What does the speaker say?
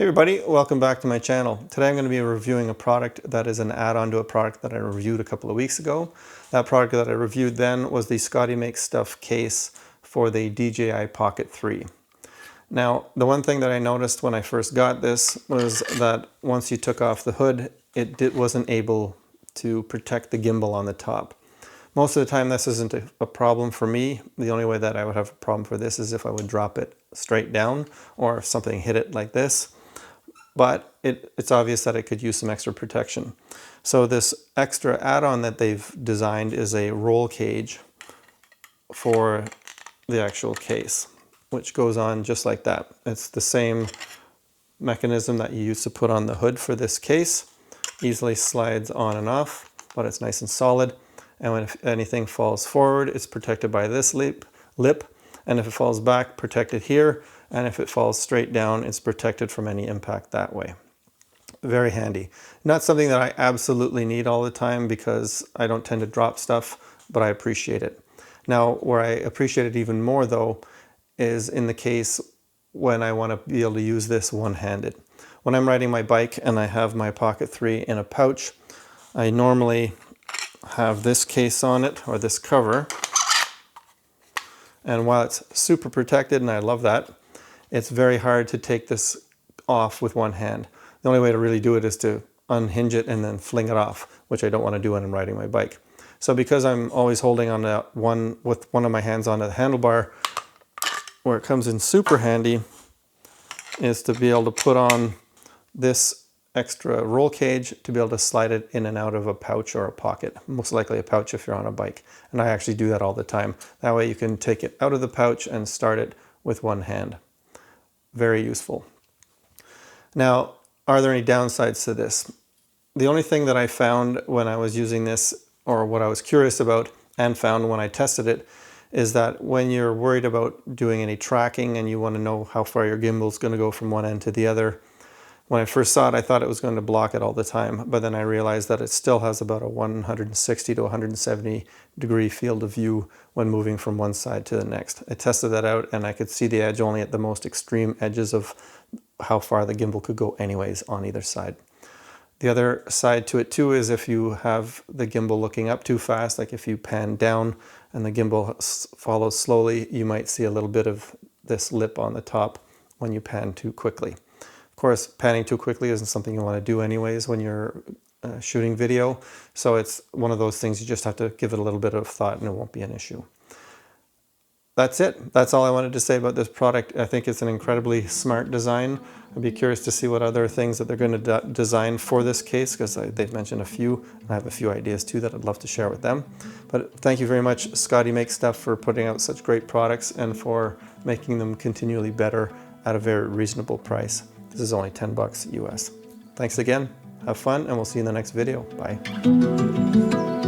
Hey everybody, welcome back to my channel. Today I'm going to be reviewing a product that is an add-on to a product that I reviewed a couple of weeks ago. That product that I reviewed then was the Scotty Makes Stuff case for the DJI Pocket 3. Now, the one thing that I noticed when I first got this was that once you took off the hood, it wasn't able to protect the gimbal on the top. Most of the time this isn't a problem for me. The only way that I would have a problem for this is if I would drop it straight down or if something hit it like this. But it's obvious that it could use some extra protection. So this extra add-on that they've designed is a roll cage for the actual case, which goes on just like that. It's the same mechanism that you used to put on the hood for this case. Easily slides on and off, but it's nice and solid. And when anything falls forward, it's protected by this lip. And if it falls back, protected here. And if it falls straight down, it's protected from any impact that way. Very handy. Not something that I absolutely need all the time because I don't tend to drop stuff, but I appreciate it. Now, where I appreciate it even more though, is in the case when I want to be able to use this one-handed. When I'm riding my bike and I have my Pocket 3 in a pouch, I normally have this case on it, or this cover. And while it's super protected, and I love that, it's very hard to take this off with one hand. The only way to really do it is to unhinge it and then fling it off, which I don't want to do when I'm riding my bike. So because I'm always holding on to with one of my hands onto the handlebar, where it comes in super handy is to be able to put on this extra roll cage to be able to slide it in and out of a pouch or a pocket. Most likely a pouch if you're on a bike. And I actually do that all the time. That way you can take it out of the pouch and start it with one hand. Very useful. Now, are there any downsides to this? The only thing that I found when I was using this, or what I was curious about and found when I tested it, is that when you're worried about doing any tracking and you want to know how far your gimbal is going to go from one end to the other, when I first saw it, I thought it was going to block it all the time, but then I realized that it still has about a 160 to 170 degree field of view when moving from one side to the next. I tested that out and I could see the edge only at the most extreme edges of how far the gimbal could go anyways on either side. The other side to it too is if you have the gimbal looking up too fast, like if you pan down and the gimbal follows slowly, you might see a little bit of this lip on the top when you pan too quickly. Of course, panning too quickly isn't something you want to do anyways when you're shooting video. So it's one of those things you just have to give it a little bit of thought and it won't be an issue. That's it. That's all I wanted to say about this product. I think it's an incredibly smart design. I'd be curious to see what other things that they're going to design for this case, because they've mentioned a few, and I have a few ideas too that I'd love to share with them. But thank you very much, Scotty Makes Stuff, for putting out such great products and for making them continually better at a very reasonable price. This is only 10 bucks US. Thanks again. Have fun, and we'll see you in the next video. Bye.